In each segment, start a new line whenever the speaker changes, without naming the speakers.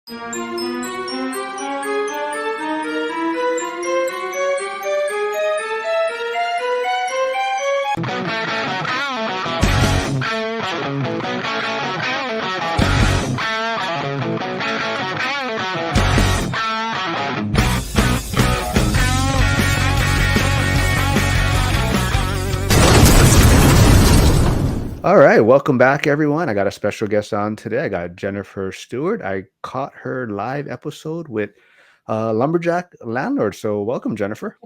All right, welcome back, everyone. I got a special guest on today. I got Jennifer Stewart. I caught her live episode with Lumberjack Landlord. So, welcome, Jennifer.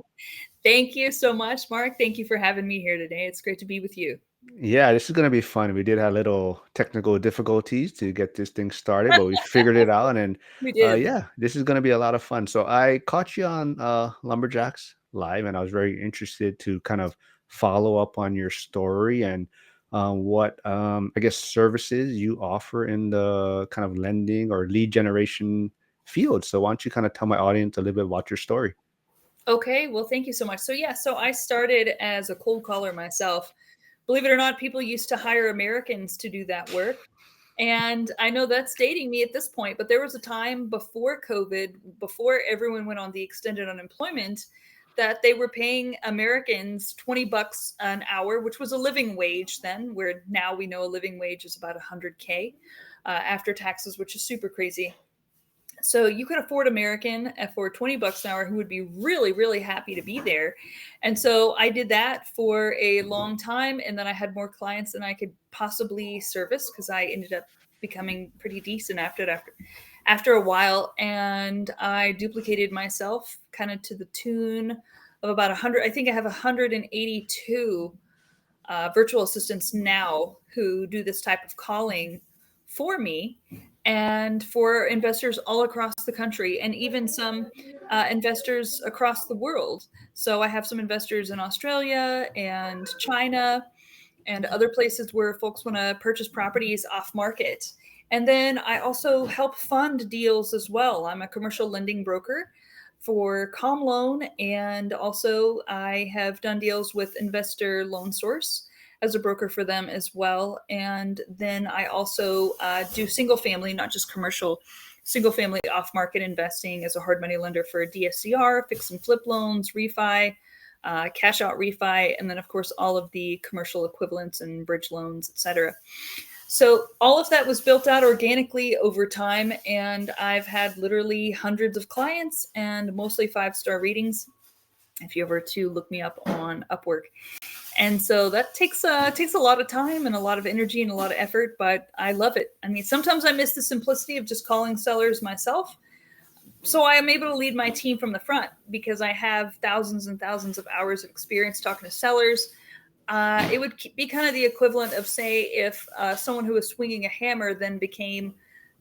Thank you so much, Mark. Thank you for having me here today. It's great to be with you.
Yeah, this is going to be fun. We did have little technical difficulties to get this thing started, but we figured it out. And
We did.
yeah, this is going to be a lot of fun. So, I caught you on Lumberjacks live, and I was very interested to kind of follow up on your story and what I guess services you offer in the kind of lending or lead generation field. So, why don't you kind of tell my audience a little bit about your story?
Okay, well, thank you so much. So I started as a cold caller myself. Believe it or not, people used to hire Americans to do that work. And I know that's dating me at this point, but there was a time before COVID, before everyone went on the extended unemployment, that they were paying Americans $20 an hour, which was a living wage then, where now we know a living wage is about 100K after taxes, which is super crazy. So you could afford American for $20 an hour who would be really, really happy to be there. And so I did that for a long time. And then I had more clients than I could possibly service because I ended up becoming pretty decent after a while. And I duplicated myself kind of to the tune of about 100. I think I have 182 virtual assistants now who do this type of calling for me and for investors all across the country and even some investors across the world. So I have some investors in Australia and China and other places where folks want to purchase properties off market. And then I also help fund deals as well. I'm a commercial lending broker for Com Loan, and also I have done deals with Investor Loan Source as a broker for them as well. And then I also do single family, not just commercial, single family off market investing as a hard money lender for DSCR, fix and flip loans, refi, cash out refi, and then of course all of the commercial equivalents and bridge loans, etc. So all of that was built out organically over time, and I've had literally hundreds of clients and mostly 5-star ratings. If you ever to look me up on Upwork, and so that takes a lot of time and a lot of energy and a lot of effort, but I love it. I mean, sometimes I miss the simplicity of just calling sellers myself. So I am able to lead my team from the front because I have thousands and thousands of hours of experience talking to sellers. It would be kind of the equivalent of, say, if someone who was swinging a hammer then became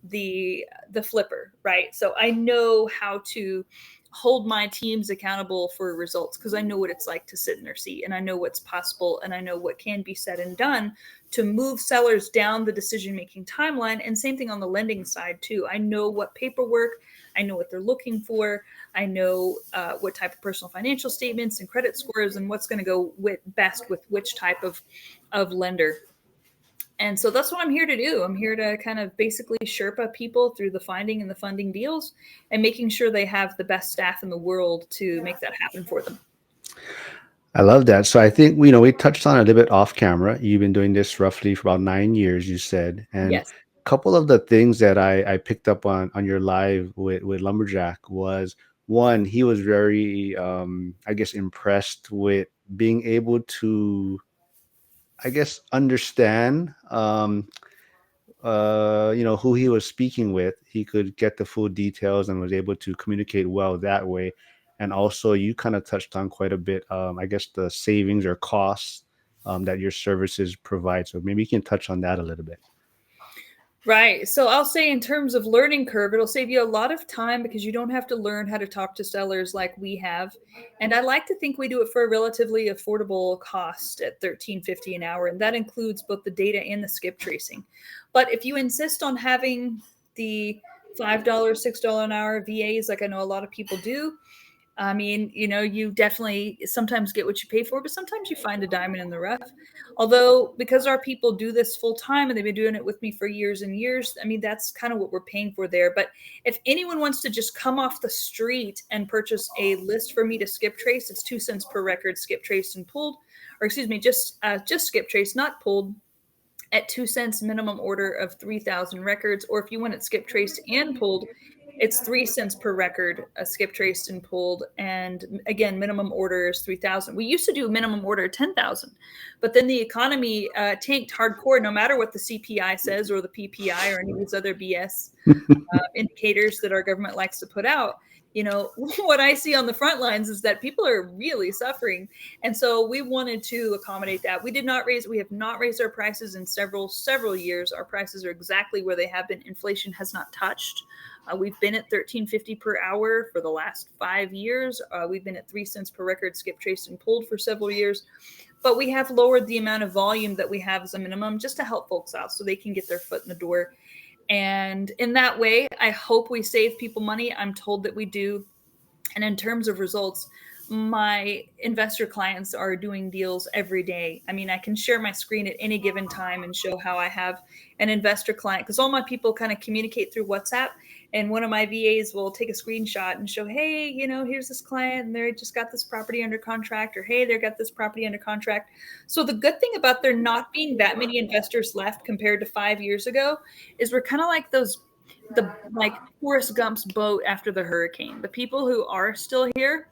the flipper, right? So I know how to hold my teams accountable for results because I know what it's like to sit in their seat, and I know what's possible, and I know what can be said and done to move sellers down the decision-making timeline. And same thing on the lending side too. I know what paperwork, I know what they're looking for. I know what type of personal financial statements and credit scores and what's going to go best with which type of lender. And so that's what I'm here to do. I'm here to kind of basically Sherpa people through the finding and the funding deals and making sure they have the best staff in the world to make that happen for them.
I love that. So, I think, we touched on it a little bit off camera. You've been doing this roughly for about 9 years, you said. And
Yes.
a couple of the things that I picked up on your live with Lumberjack was one, he was very, I guess, impressed with being able to, I guess, understand who he was speaking with. He could get the full details and was able to communicate well that way. And also, you kind of touched on quite a bit, I guess, the savings or costs that your services provide. So maybe you can touch on that a little bit.
Right. So I'll say in terms of learning curve, it'll save you a lot of time because you don't have to learn how to talk to sellers like we have. And I like to think we do it for a relatively affordable cost at $13.50 an hour. And that includes both the data and the skip tracing. But if you insist on having the $5, $6 an hour VAs, like I know a lot of people do, I mean, you definitely sometimes get what you pay for, but sometimes you find a diamond in the rough. Although, because our people do this full time and they've been doing it with me for years and years, I mean, that's kind of what we're paying for there. But if anyone wants to just come off the street and purchase a list for me to skip trace, it's 2 cents per record, skip traced and pulled, or excuse me, just skip traced, not pulled, at 2 cents minimum order of 3,000 records. Or if you want it skip traced and pulled, it's 3 cents per record, skip traced and pulled. And again, minimum order is 3,000. We used to do minimum order 10,000, but then the economy tanked hardcore. No matter what the CPI says or the PPI or any of these other BS indicators that our government likes to put out, what I see on the front lines is that people are really suffering. And so we wanted to accommodate that. We have not raised our prices in several years. Our prices are exactly where they have been. Inflation has not touched. We've been at 13.50 per hour for the last 5 years. We've been at 3 cents per record, skip traced and pulled for several years. But we have lowered the amount of volume that we have as a minimum just to help folks out so they can get their foot in the door. And in that way, I hope we save people money. I'm told that we do. And in terms of results, my investor clients are doing deals every day. I mean, I can share my screen at any given time and show how I have an investor client, because all my people kind of communicate through WhatsApp. And one of my VAs will take a screenshot and show, hey, here's this client and they just got this property under contract, or hey, they got this property under contract. So the good thing about there not being that many investors left compared to 5 years ago is we're kind of like the like Forrest Gump's boat after the hurricane. The people who are still here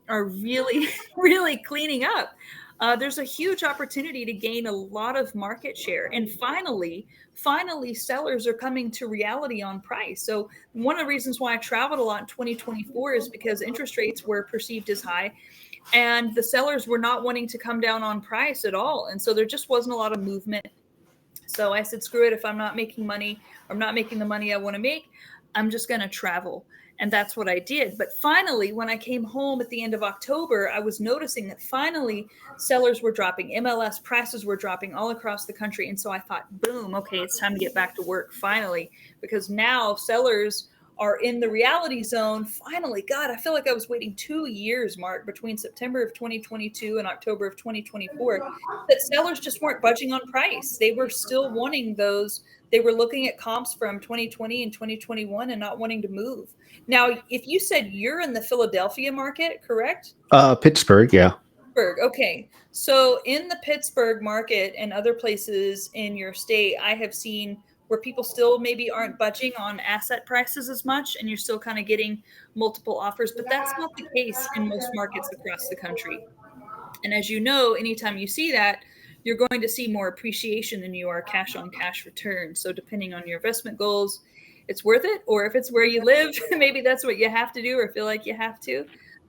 are really, really cleaning up. There's a huge opportunity to gain a lot of market share. And finally, sellers are coming to reality on price. So one of the reasons why I traveled a lot in 2024 is because interest rates were perceived as high and the sellers were not wanting to come down on price at all. And so there just wasn't a lot of movement. So I said, screw it. If I'm not making money, or I'm not making the money I want to make, I'm just going to travel. And that's what I did. But finally, when I came home at the end of October, I was noticing that finally sellers were dropping. MLS prices were dropping all across the country. And so I thought, boom, okay, it's time to get back to work finally, because now sellers are in the reality zone. Finally, God, I feel like I was waiting 2 years, Mark, between September of 2022 and October of 2024, that sellers just weren't budging on price. They were still wanting those. They were looking at comps from 2020 and 2021 and not wanting to move. Now, if you said you're in the Philadelphia market, correct?
Pittsburgh, yeah.
Pittsburgh. Okay. So in the Pittsburgh market and other places in your state, I have seen where people still maybe aren't budging on asset prices as much, and you're still kind of getting multiple offers, but that's not the case in most markets across the country. And as you know, anytime you see that, you're going to see more appreciation than you are cash on cash return. So depending on your investment goals, it's worth it. Or if it's where you live, maybe that's what you have to do or feel like you have to.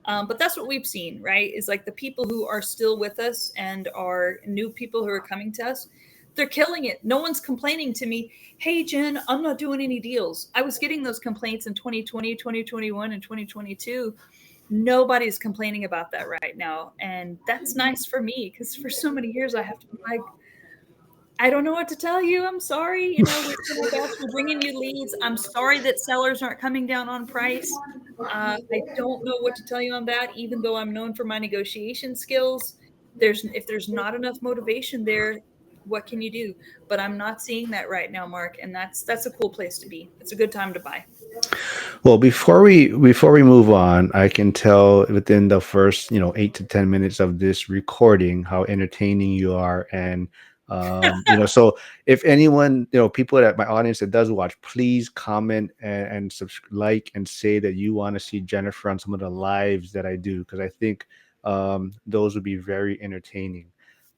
But that's what we've seen, right? Is like the people who are still with us and are new people who are coming to us, they're killing it. No one's complaining to me, hey, Jen, I'm not doing any deals. I was getting those complaints in 2020, 2021, and 2022. Nobody's complaining about that right now. And that's nice for me, because for so many years I have to be like, I don't know what to tell you. I'm sorry. We're doing our best. We're bringing you leads. I'm sorry that sellers aren't coming down on price. I don't know what to tell you on that, even though I'm known for my negotiation skills. If there's not enough motivation there, what can you do? But I'm not seeing that right now, Mark, and that's a cool place to be. It's a good time to buy.
Well, before we move on, I can tell within the first 8 to 10 minutes of this recording how entertaining you are, and so if anyone, people that my audience that does watch, please comment and like and say that you want to see Jennifer on some of the lives that I do, because I think those would be very entertaining.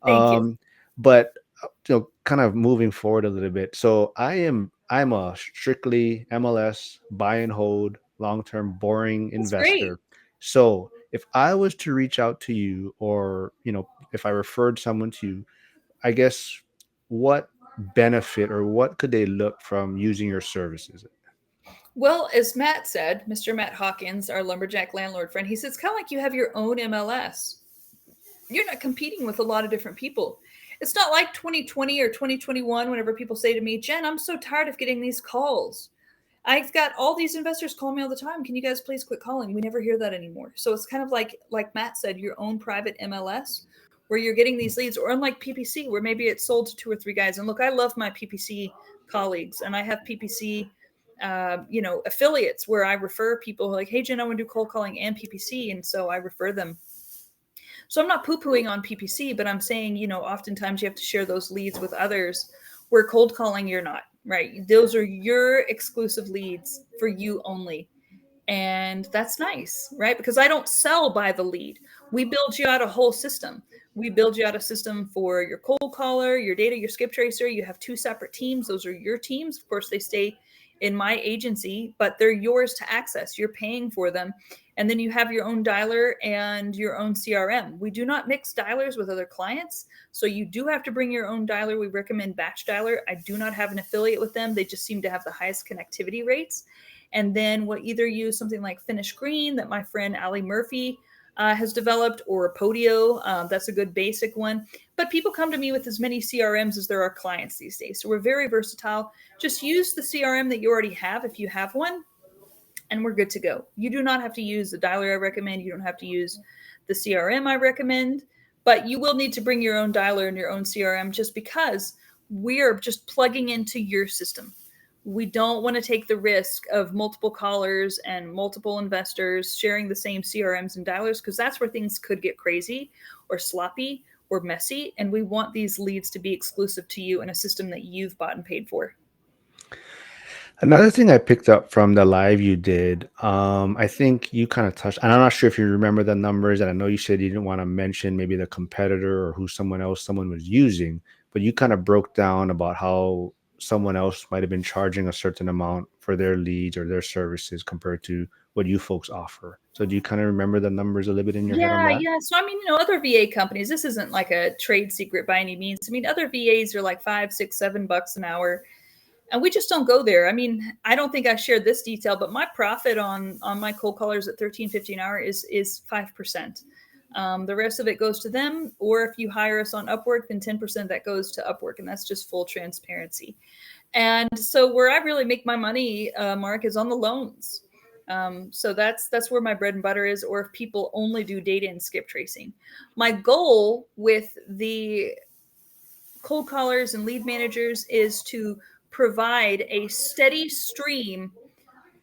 Thank you.
Um, but kind of moving forward a little bit. So I'm a strictly MLS buy and hold, long-term boring
That's great.
investor. So if I was to reach out to you, or if I referred someone to you, I guess what benefit or what could they look from using your services?
Well, as Matt said, Mr. Matt Hawkins, our lumberjack landlord friend, he says it's kind of like you have your own MLS. You're not competing with a lot of different people. It's not like 2020 or 2021 whenever people say to me, Jen, I'm so tired of getting these calls. I've got all these investors call me all the time. Can you guys please quit calling? We never hear that anymore. So it's kind of like Matt said, your own private MLS where you're getting these leads, or unlike PPC where maybe it's sold to two or three guys. And look, I love my PPC colleagues, and I have PPC affiliates where I refer people like, hey Jen, I want to do cold calling and PPC, and so I refer them. So I'm not poo-pooing on PPC, but I'm saying, oftentimes you have to share those leads with others, where cold calling you're not, right? Those are your exclusive leads for you only. And that's nice, right? Because I don't sell by the lead. We build you out a whole system. We build you out a system for your cold caller, your data, your skip tracer. You have two separate teams. Those are your teams. Of course, they stay in my agency, but they're yours to access. You're paying for them. And then you have your own dialer and your own CRM. We do not mix dialers with other clients. So you do have to bring your own dialer. We recommend Batch Dialer. I do not have an affiliate with them. They just seem to have the highest connectivity rates. And then we'll either use something like Finish Green that my friend Ali Murphy has developed, or Podio. That's a good basic one. But people come to me with as many CRMs as there are clients these days. So we're very versatile. Just use the CRM that you already have if you have one, and we're good to go. You do not have to use the dialer I recommend. You don't have to use the CRM I recommend, but you will need to bring your own dialer and your own CRM, just because we're just plugging into your system. We don't want to take the risk of multiple callers and multiple investors sharing the same CRMs and dialers, because that's where things could get crazy or sloppy or messy. And we want these leads to be exclusive to you in a system that you've bought and paid for.
Another thing I picked up from the live you did, I think you kind of touched, and I'm not sure if you remember the numbers, and I know you said you didn't want to mention maybe the competitor or who someone was using, but you kind of broke down about how someone else might have been charging a certain amount for their leads or their services compared to what you folks offer. So do you kind of remember the numbers a little bit in your head on
Yeah,
that?
yeah. So I mean, other VA companies, this isn't like a trade secret by any means. I mean, other VAs are like 5, 6, $7 an hour, and we just don't go there. I mean, I don't think I shared this detail, but my profit on my cold callers at 13.50 an hour is 5%. The rest of it goes to them, or if you hire us on Upwork, then 10% that goes to Upwork, and that's just full transparency. And so where I really make my money, Mark, is on the loans. So that's where my bread and butter is. Or if people only do data and skip tracing, my goal with the cold callers and lead managers is to provide a steady stream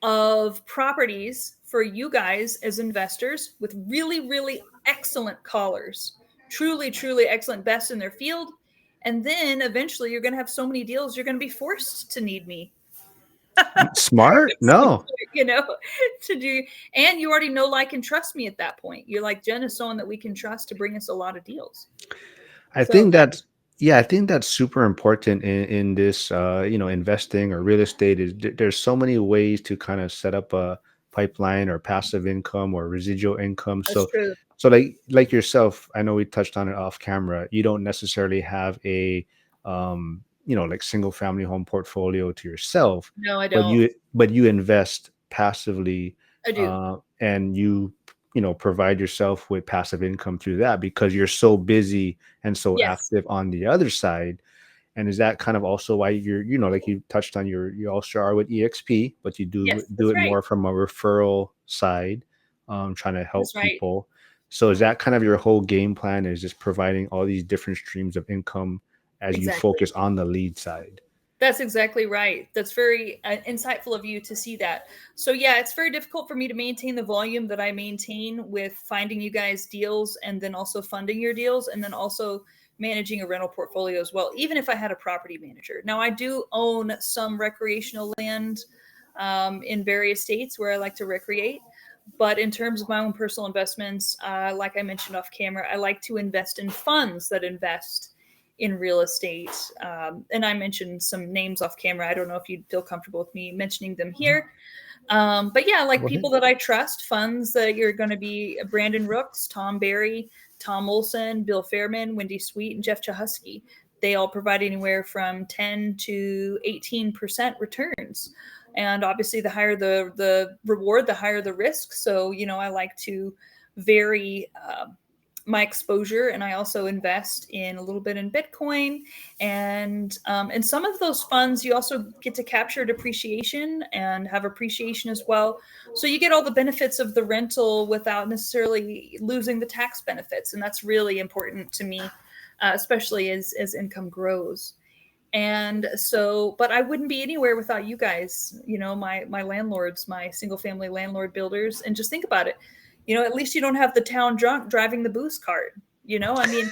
of properties for you guys as investors with really, really excellent callers, truly, truly excellent, best in their field. And then eventually you're going to have so many deals, you're going to be forced to need me.
Smart? No.
you know, to do, and you already know, like, and trust me at that point. You're like, Jen is someone that we can trust to bring us a lot of deals.
I
So
think that's yeah, I think that's super important in this investing or real estate is there's so many ways to kind of set up a pipeline or passive income or residual income.
that's
So
true.
so like yourself, I know we touched on it off camera. You don't necessarily have a like single family home portfolio to yourself,
No, I
but
don't.
you invest passively
I do.
and you provide yourself with passive income through that because you're so busy and so
Yes.
active on the other side. And is that kind of also why like you touched on you also are with EXP, but you
Yes,
do
that's
it
right.
more from a referral side, trying to
That's
help
right.
people. So is that kind of your whole game plan is just providing all these different streams of income as you
Exactly.
focus on the lead side?
That's exactly right. That's very insightful of you to see that. So, yeah, it's very difficult for me to maintain the volume that I maintain with finding you guys deals and then also funding your deals and then also managing a rental portfolio as well, even if I had a property manager. Now, I do own some recreational land in various states where I like to recreate. But in terms of my own personal investments, like I mentioned off camera, I like to invest in funds that invest in real estate. And I mentioned some names off camera. I don't know if you'd feel comfortable with me mentioning them here. But yeah, like
Go ahead.
people that I trust, funds that you're going to be Brandon Rooks, Tom Barry, Tom Olson, Bill Fairman, Wendy Sweet, and Jeff Chahusky. They all provide anywhere from 10 to 18% returns. And obviously, the higher the reward, the higher the risk. So, I like to vary my exposure, and I also invest in a little bit in Bitcoin, and some of those funds you also get to capture depreciation and have appreciation as well. So you get all the benefits of the rental without necessarily losing the tax benefits, and that's really important to me, especially as income grows. And so, but I wouldn't be anywhere without you guys, my landlords, my single family landlord builders. And just think about it, at least you don't have the town drunk driving the booze cart. I mean,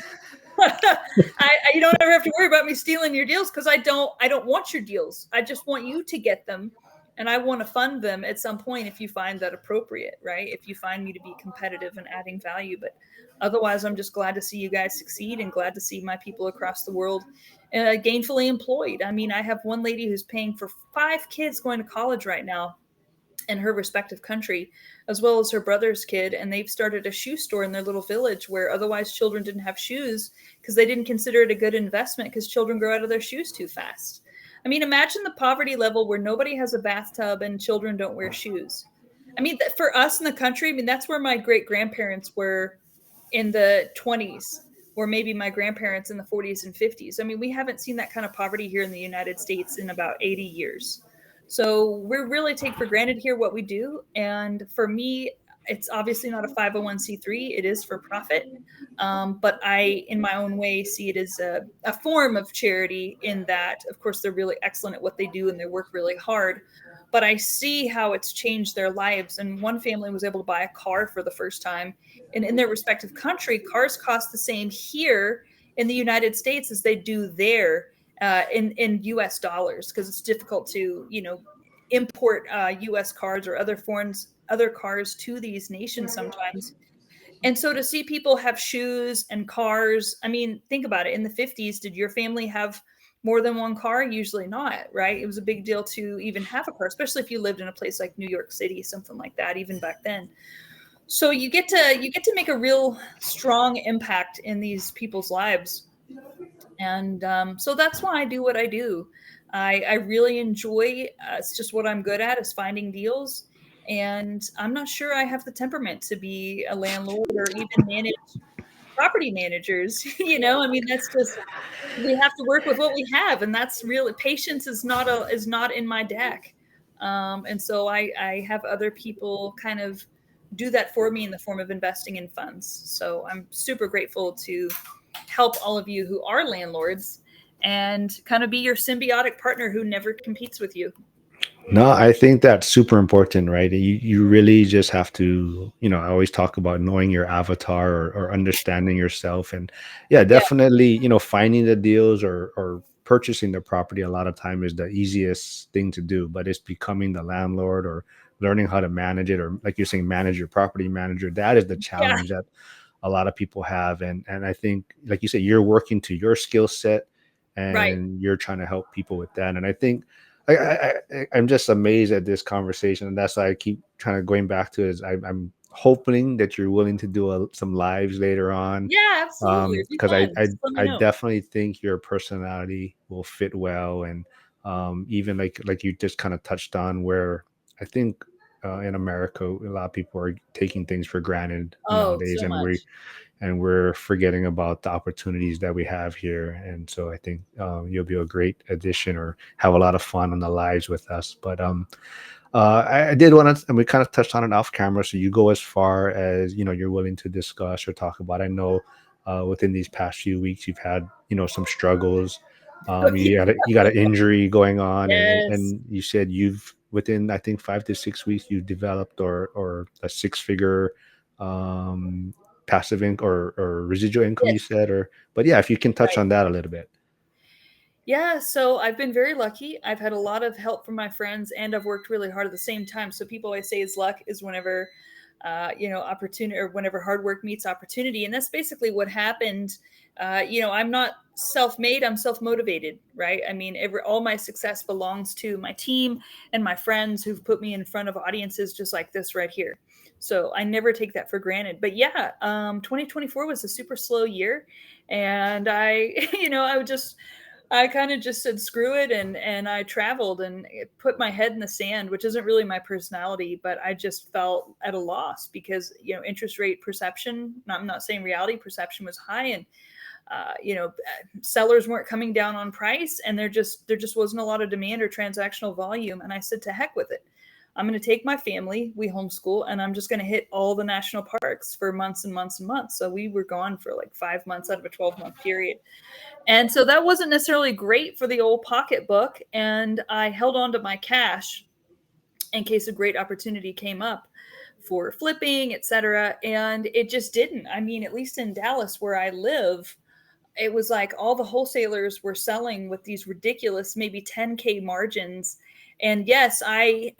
you don't ever have to worry about me stealing your deals, because I don't want your deals. I just want you to get them, and I want to fund them at some point if you find that appropriate, right? If you find me to be competitive and adding value. But otherwise, I'm just glad to see you guys succeed, and glad to see my people across the world gainfully employed. I mean, I have one lady who's paying for 5 kids going to college right now in her respective country, as well as her brother's kid. And they've started a shoe store in their little village where otherwise children didn't have shoes, because they didn't consider it a good investment, because children grow out of their shoes too fast. I mean, imagine the poverty level where nobody has a bathtub and children don't wear shoes. I mean, for us in the country, I mean, that's where my great grandparents were in the 20s, or maybe my grandparents in the 40s and 50s. I mean, we haven't seen that kind of poverty here in the United States in about 80 years. So we really take for granted here what we do. And for me, it's obviously not a 501c3, it is for profit. But I, in my own way, see it as a form of charity, in that, of course, they're really excellent at what they do and they work really hard. But I see how it's changed their lives. And one family was able to buy a car for the first time. And in their respective country, cars cost the same here in the United States as they do there, in U.S. dollars, because it's difficult to import U.S. cars or other cars to these nations sometimes. And so to see people have shoes and cars, I mean, think about it. In the 50s, did your family have more than one car? Usually not, right? It was a big deal to even have a car, especially if you lived in a place like New York City, something like that, even back then. So you get to make a real strong impact in these people's lives. And so that's why I do what I do. I really enjoy, it's just what I'm good at, is finding deals. And I'm not sure I have the temperament to be a landlord or even manage property managers. I mean, that's just, we have to work with what we have, and that's really, patience is not in my deck. And so I have other people kind of do that for me in the form of investing in funds. So I'm super grateful to help all of you who are landlords, and kind of be your symbiotic partner who never competes with you.
No, I think that's super important, right? You really just have to, I always talk about knowing your avatar, or understanding yourself. And yeah,
Yeah,
definitely, finding the deals, or purchasing the property a lot of time is the easiest thing to do, but it's becoming the landlord, or learning how to manage it, or like you're saying, manage your property manager. That is the
yeah,
challenge that a lot of people have. And I think, like you said, you're working to your skill set,
right.
and you're trying to help people with that. And I think I'm just amazed at this conversation, and that's why I keep trying to going back to it. Is I'm hoping that you're willing to do some lives later on,
Yeah, absolutely. It'd be
because
fun. Just let me
I
know.
definitely think your personality will fit well. And even like you just kind of touched on, where I think in America, a lot of people are taking things for granted
Oh,
nowadays,
so
and
much.
we're forgetting about the opportunities that we have here. And so I think you'll be a great addition, or have a lot of fun on the lives with us. But I did want to, and we kind of touched on it off camera. So you go as far as you're willing to discuss or talk about. I know within these past few weeks you've had some struggles. You got an injury going on,
Yes.
and you said you've within, I think, 5 to 6 weeks you've developed, or a six-figure um, passive income, or residual income, you
Yes.
said. Or but yeah, if you can touch
Right.
on that a little bit.
Yeah, so I've been very lucky. I've had a lot of help from my friends, and I've worked really hard at the same time. So people always say is luck is whenever, opportunity, or whenever hard work meets opportunity, and that's basically what happened. I'm not self-made; I'm self-motivated, right? I mean, all my success belongs to my team and my friends who've put me in front of audiences just like this right here. So I never take that for granted. But yeah, 2024 was a super slow year, and I, I would just I kind of just said screw it, and I traveled and put my head in the sand, which isn't really my personality, but I just felt at a loss because interest rate perception. I'm not saying reality perception was high, and sellers weren't coming down on price, and there just wasn't a lot of demand or transactional volume. And I said, to heck with it. I'm going to take my family, we homeschool, and I'm just going to hit all the national parks for months and months and months. So we were gone for like 5 months out of a 12-month period. And so that wasn't necessarily great for the old pocketbook. And I held on to my cash in case a great opportunity came up for flipping, etc. And it just didn't. I mean, at least in Dallas where I live, it was like all the wholesalers were selling with these ridiculous, maybe 10K margins. And yes,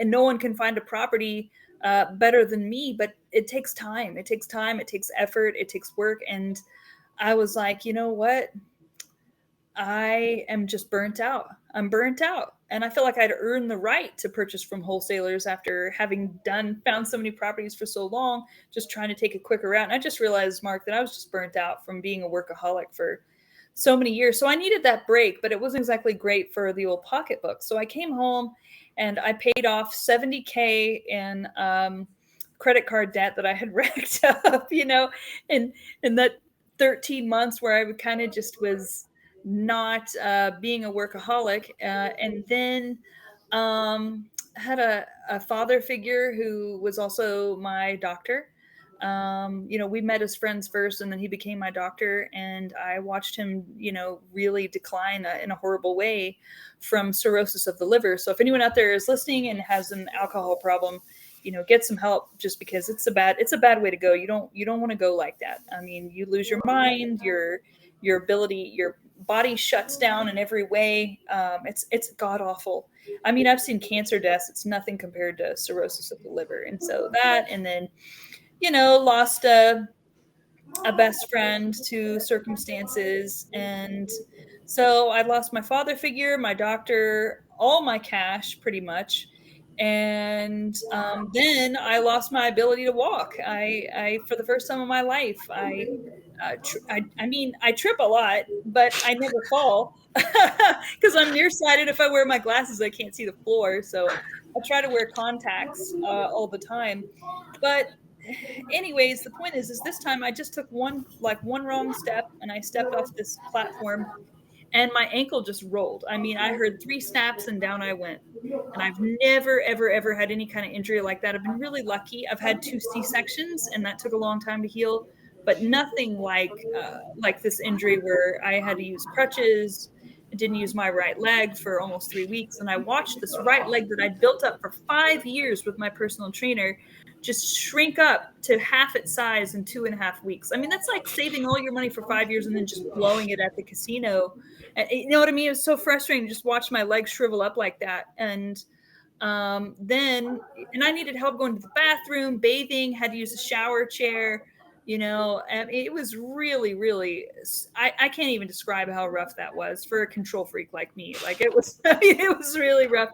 no one can find a property better than me, but it takes time. It takes time. It takes effort. It takes work. And I was like, you know what? I am just burnt out. I'm burnt out. And I feel like I'd earned the right to purchase from wholesalers after having found so many properties for so long, just trying to take a quicker route. And I just realized, Mark, that I was just burnt out from being a workaholic for so many years. So I needed that break, but it wasn't exactly great for the old pocketbook. So I came home and I paid off 70K in credit card debt that I had racked up, in that 13 months where I kind of just was not being a workaholic. And then had a father figure who was also my doctor. We met as friends first, and then he became my doctor, and I watched him, really decline in a horrible way from cirrhosis of the liver. So if anyone out there is listening and has an alcohol problem, get some help, just because it's a bad way to go. You don't want to go like that. I mean, you lose your mind, your ability, your body shuts down in every way. It's god awful. I mean, I've seen cancer deaths. It's nothing compared to cirrhosis of the liver. And so that, and then lost a best friend to circumstances. And so I lost my father figure, my doctor, all my cash pretty much. And then I lost my ability to walk. For the first time in my life, I mean, I trip a lot, but I never fall because I'm nearsighted. If I wear my glasses, I can't see the floor. So I try to wear contacts all the time. But anyways, the point is this time I just took one wrong step, and I stepped off this platform, and my ankle just rolled. I mean, I heard three snaps and down I went. And I've never, ever, ever had any kind of injury like that. I've been really lucky. I've had 2 C-sections, and that took a long time to heal, but nothing like this injury where I had to use crutches. I didn't use my right leg for almost 3 weeks, and I watched this right leg that I'd built up for 5 years with my personal trainer just shrink up to half its size in 2.5 weeks. I mean, that's like saving all your money for 5 years and then just blowing it at the casino. And you know what I mean? It was so frustrating to just watch my legs shrivel up like that. And I needed help going to the bathroom, bathing, had to use a shower chair, and it was really, really, I can't even describe how rough that was for a control freak like me. Like it was, I mean, it was really rough.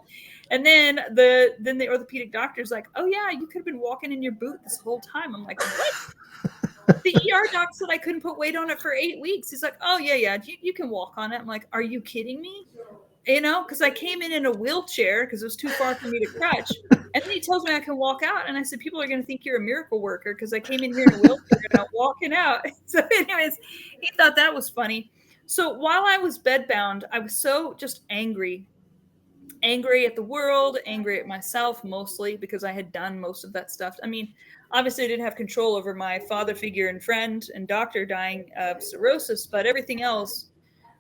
And then the orthopedic doctor's like, oh yeah, you could have been walking in your boot this whole time. I'm like, what? The ER doc said I couldn't put weight on it for 8 weeks. He's like, oh yeah, you can walk on it. I'm like, are you kidding me? Because I came in a wheelchair because it was too far for me to crutch. And then he tells me I can walk out. And I said, people are going to think you're a miracle worker because I came in here in a wheelchair and I'm walking out. So anyways, he thought that was funny. So while I was bedbound, I was so just angry at the world, angry at myself, mostly because I had done most of that stuff. I mean, obviously I didn't have control over my father figure and friend and doctor dying of cirrhosis, but everything else,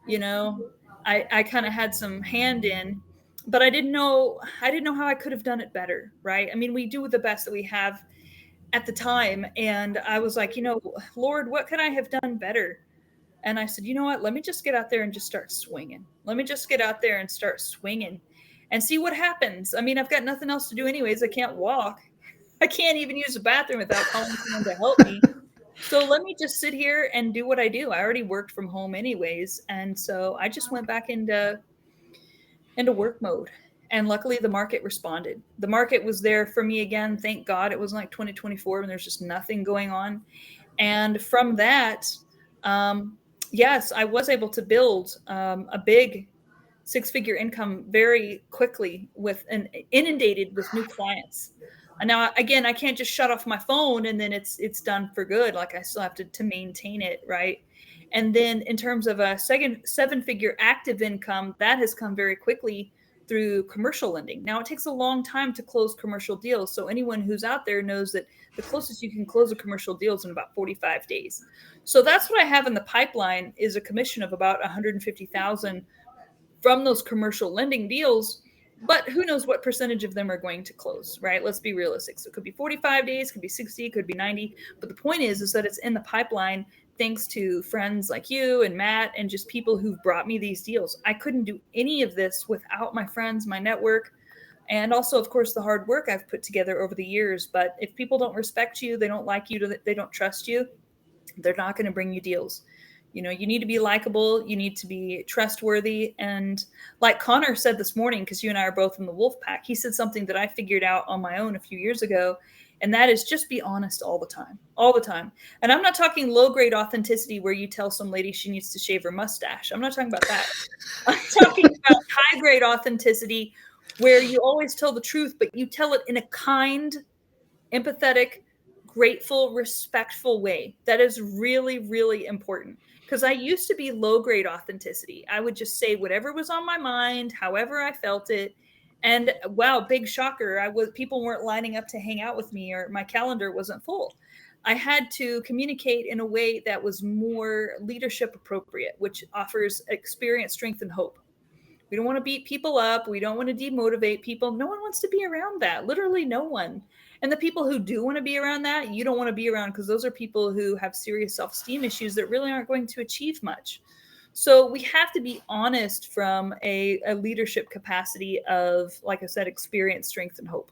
you know, I kind of had some hand in, but I didn't know how I could have done it better. Right. I mean, we do the best that we have at the time. And I was like, Lord, what could I have done better? And I said, you know what? Let me just get out there and just start swinging. Let me just get out there and start swinging and see what happens. I mean, I've got nothing else to do anyways. I can't walk. I can't even use the bathroom without calling someone to help me. So let me just sit here and do what I do. I already worked from home anyways. And so I just went back into work mode. And luckily the market responded. The market was there for me again. Thank God. It wasn't like 2024 when there's just nothing going on. And from that, Yes, I was able to build a big six-figure income very quickly with and inundated with new clients. And now again, I can't just shut off my phone and then it's done for good. Like I still have to maintain it, right? And then in terms of a second seven-figure active income, that has come very quickly through commercial lending. Now it takes a long time to close commercial deals. So anyone who's out there knows that the closest you can close a commercial deal is in about 45 days. So that's what I have in the pipeline is a commission of about 150,000 from those commercial lending deals. But who knows what percentage of them are going to close, right? Let's be realistic. So it could be 45 days, could be 60, could be 90. But the point is that it's in the pipeline thanks to friends like you and Matt and just people who've brought me these deals. I couldn't do any of this without my friends, my network, and also, of course, the hard work I've put together over the years. But if people don't respect you, they don't like you, they don't trust you, they're not going to bring you deals. You know, you need to be likable, you need to be trustworthy. And like Connor said this morning, because you and I are both in the wolf pack, he said something that I figured out on my own a few years ago. And that is just be honest all the time, all the time. And I'm not talking low grade authenticity where you tell some lady she needs to shave her mustache. I'm not talking about that. I'm talking about high grade authenticity where you always tell the truth, but you tell it in a kind, empathetic, grateful, respectful way. That is really, really important. Because I used to be low grade authenticity. I would just say whatever was on my mind, however I felt it. And wow, big shocker. People weren't lining up to hang out with me or my calendar wasn't full. I had to communicate in a way that was more leadership appropriate, which offers experience, strength, and hope. We don't want to beat people up. We don't want to demotivate people. No one wants to be around that. Literally, no one. And the people who do want to be around that, you don't want to be around because those are people who have serious self esteem issues that really aren't going to achieve much. So we have to be honest from a leadership capacity of, like I said, experience, strength, and hope.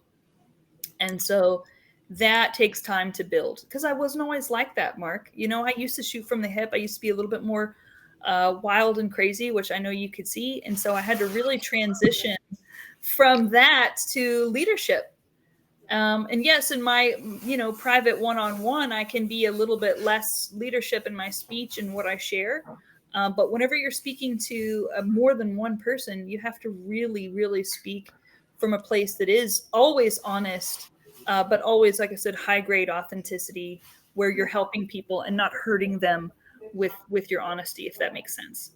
And so that takes time to build because I wasn't always like that, Mark. You know, I used to shoot from the hip. I used to be a little bit more wild and crazy, which I know you could see. And so I had to really transition from that to leadership. And yes, in my private one-on-one, I can be a little bit less leadership in my speech and what I share. But whenever you're speaking to more than one person, you have to really, really speak from a place that is always honest, but always, like I said, high grade authenticity, where you're helping people and not hurting them with your honesty, if that makes sense.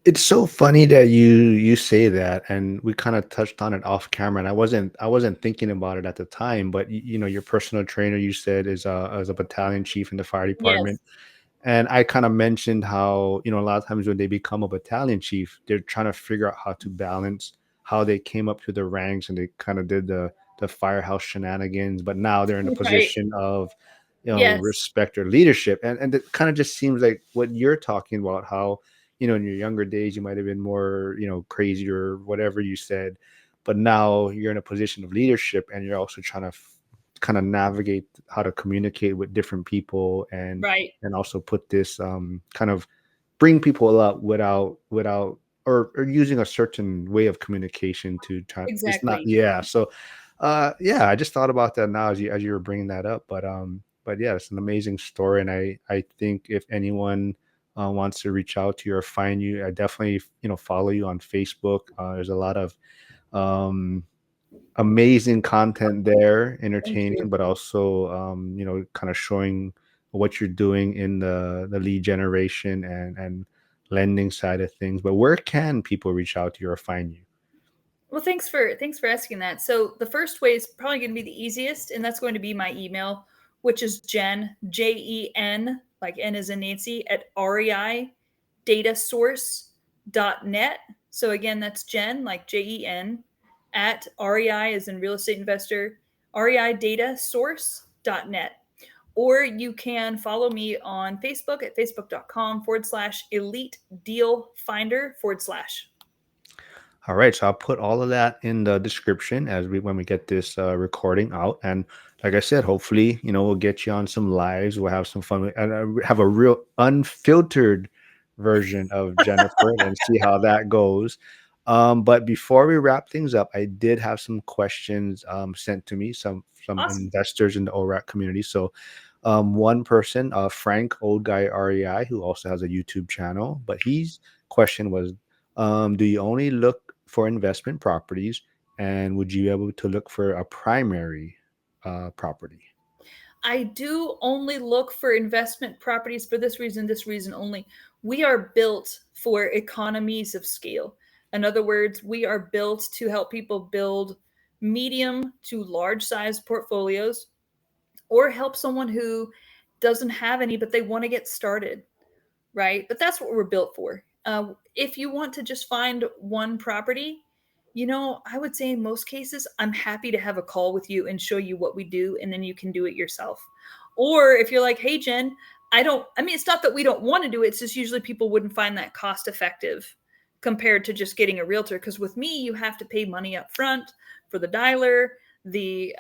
It's so funny that you say that, and we kind of touched on it off camera, and I wasn't thinking about it at the time, but you know, your personal trainer you said is a battalion chief in the fire
Yes.
department. And I kind of mentioned how, you know, a lot of times when they become a battalion chief, they're trying to figure out how to balance how they came up through the ranks and they kind of did the firehouse shenanigans, but now they're in a
Right.
position of, you know,
Yes.
respect or leadership. And it kind of just seems like what you're talking about, how, you know, in your younger days you might have been more, you know, crazy or whatever you said, but now you're in a position of leadership and you're also trying to kind of navigate how to communicate with different people
Right.
and also put this kind of bring people up without or using a certain way of communication to try it's not
Exactly.
yeah so yeah, I just thought about that now as you were bringing that up, but yeah, it's an amazing story, and I think if anyone wants to reach out to you or find you, I definitely, you know, follow you on Facebook. There's a lot of um amazing content there,
Thank you.
entertaining, but also, you know, kind of showing what you're doing in the lead generation and lending side of things. But where can people reach out to you or find you?
Well, thanks for asking that. So the first way is probably going to be the easiest, and that's going to be my email, which is Jen, like N is in Nancy, at REI datasource.net. So again, that's Jen, like Jen, at REI as in real estate investor, REI datasource.net. Or you can follow me on Facebook at facebook.com/elite deal finder/.
All right, so I'll put all of that in the description as we when we get this recording out. And like I said, hopefully, you know, we'll get you on some lives. We'll have some fun and have a real unfiltered version of Jennifer and see how that goes. But before we wrap things up, I did have some questions sent to me, some
Awesome.
investors in the ORAC community. So One person, Frank Old Guy REI, who also has a YouTube channel, but his question was, do you only look for investment properties, and would you be able to look for a primary property?
I do only look for investment properties for this reason only. We are built for economies of scale. In other words, we are built to help people build medium to large size portfolios or help someone who doesn't have any, but they want to get started, right? But that's what we're built for. If you want to just find one property, I would say in most cases, I'm happy to have a call with you and show you what we do, and then you can do it yourself. Or if you're like, hey, Jen, I mean, it's not that we don't want to do it, it's just usually people wouldn't find that cost effective compared to just getting a realtor. Because with me, you have to pay money up front for the dialer, the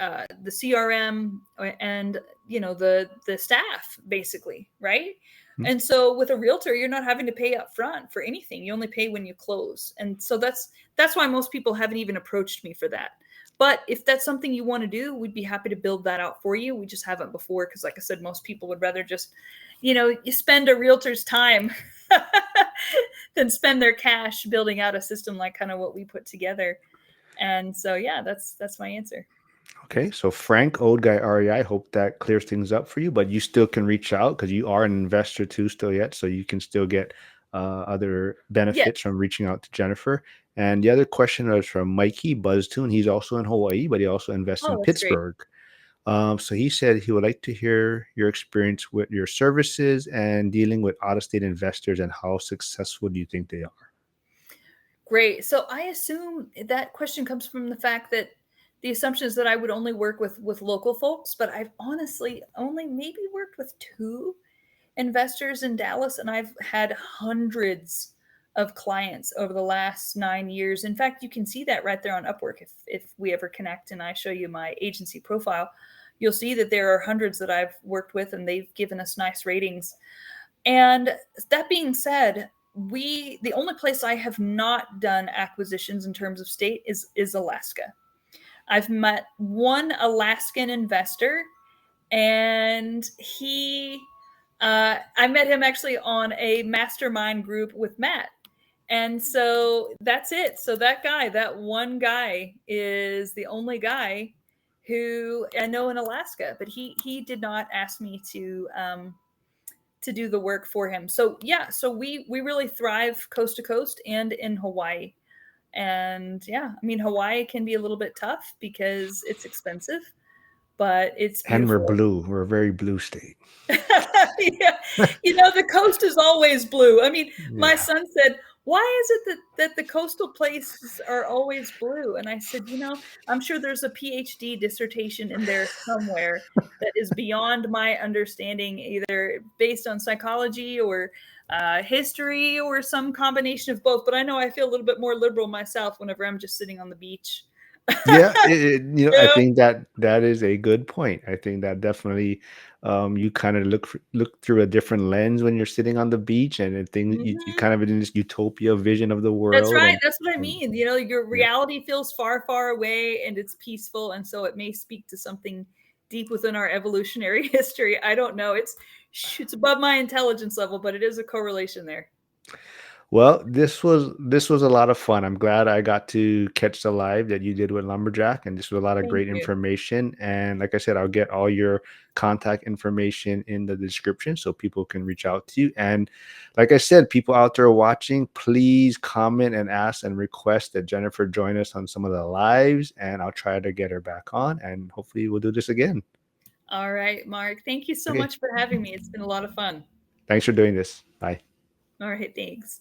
CRM, and the staff, basically, right?
Hmm.
And so with a realtor, you're not having to pay up front for anything. You only pay when you close. And so that's why most people haven't even approached me for that. But if that's something you want to do, we'd be happy to build that out for you. We just haven't before because, like I said, most people would rather just, you spend a realtor's time than spend their cash building out a system like kind of what we put together. And so, yeah, that's my answer.
Okay, so Frank Old Guy REI, hope that clears things up for you, but you still can reach out because you are an investor too, still yet, so you can still get other
Yes.
benefits from reaching out to Jennifer. And the other question was from Mikey Buzztune. He's also in Hawaii, but he also invests in
Oh, that's great.
Pittsburgh. So he said he would like to hear your experience with your services and dealing with out-of-state investors, and how successful do you think they are?
Great. So I assume that question comes from the fact that the assumption is that I would only work with local folks, but I've honestly only maybe worked with two investors in Dallas, and I've had hundreds of clients over the last 9 years. In fact, you can see that right there on Upwork. If we ever connect and I show you my agency profile, you'll see that there are hundreds that I've worked with, and they've given us nice ratings. And that being said, the only place I have not done acquisitions in terms of state is Alaska. I've met one Alaskan investor, and I met him actually on a mastermind group with Matt. And so that's it. So that one guy is the only guy who I know in Alaska, but he did not ask me to do the work for him. So yeah, so we really thrive coast to coast and in Hawaii. And yeah, I mean, Hawaii can be a little bit tough because it's expensive, but it's
And we're
beautiful.
blue. We're a very blue state.
Yeah. The coast is always blue. I mean, my
Yeah.
son said, why is it that the coastal places are always blue? And I said, I'm sure there's a PhD dissertation in there somewhere that is beyond my understanding, either based on psychology or history or some combination of both. But I know I feel a little bit more liberal myself whenever I'm just sitting on the beach.
Yeah, I
Yeah.
think that that is a good point. I think that definitely, you kind of look through a different lens when you're sitting on the beach, and I think you
Mhm.
kind of in this utopia vision of the
That's
world,
right,
and
that's what I
and
mean, your
yeah,
reality feels far, far away, and it's peaceful, and so it may speak to something deep within our evolutionary history. I don't know, it's above my intelligence level, but it is a correlation there.
well, this was a lot of fun. I'm glad I got to catch the live that you did with Lumberjack, and this was a lot of
Thank
great
you.
information. And like I said, I'll get all your contact information in the description so people can reach out to you. And like I said, people out there watching, please comment and ask and request that Jennifer join us on some of the lives, and I'll try to get her back on, and hopefully we'll do this again.
Alright, Mark, thank you so
Okay.
much for having me, it's been a lot of fun.
Thanks for doing this. Bye.
Alright, thanks.